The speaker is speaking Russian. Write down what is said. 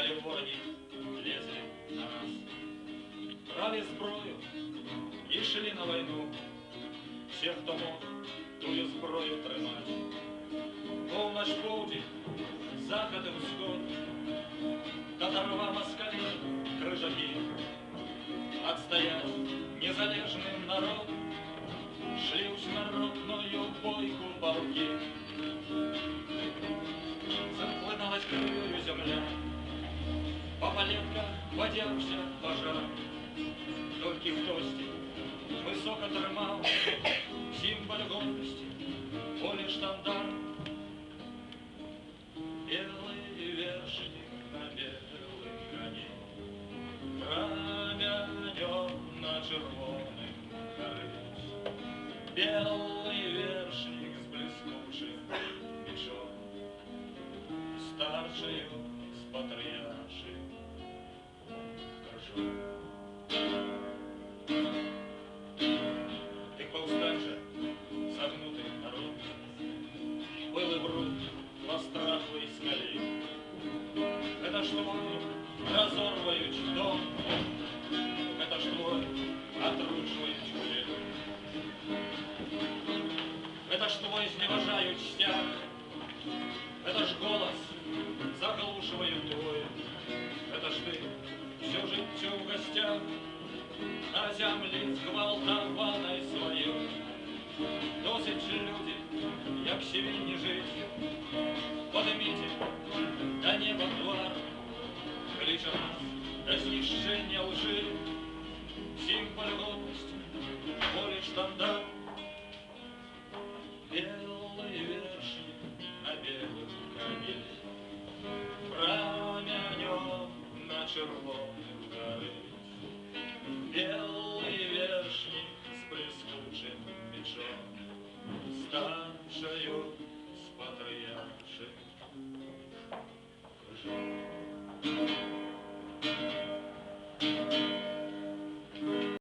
коли вороги лезли на нас. Брали зброю і шли на войну. Все, хто мог, тую зброю тримати. Полночь, полдень, заход и всход, татарва, москали, крыжаки. Отстоять незалежный народ шли уж народную бойку полки. Захлыналась кровью земля, по палетках поднявся пожар. Тільки хтось високо тримав символ гордости, поле штандарт. Белый вершник на белом коне, промянет на червоном колесе. Белый вершник с блескучим мечом, старший с патриаршим коржом. Ты повстань же, согнутый народ, был и бруд по страху и скале. Это ж твой разорвають дом, это ж твой отрушують хлеб, это ж твой зневажають стяг, это ж голос заглушивают твой, это ж ты все життя в гостях на землі зґвалтованой своєї. Досить же люди, як себе не жить, поднимите до неба двор, клича нас до знищення лжи, символ гордости, поле штандарт. Белый вершник на белом коне, промянем на червоном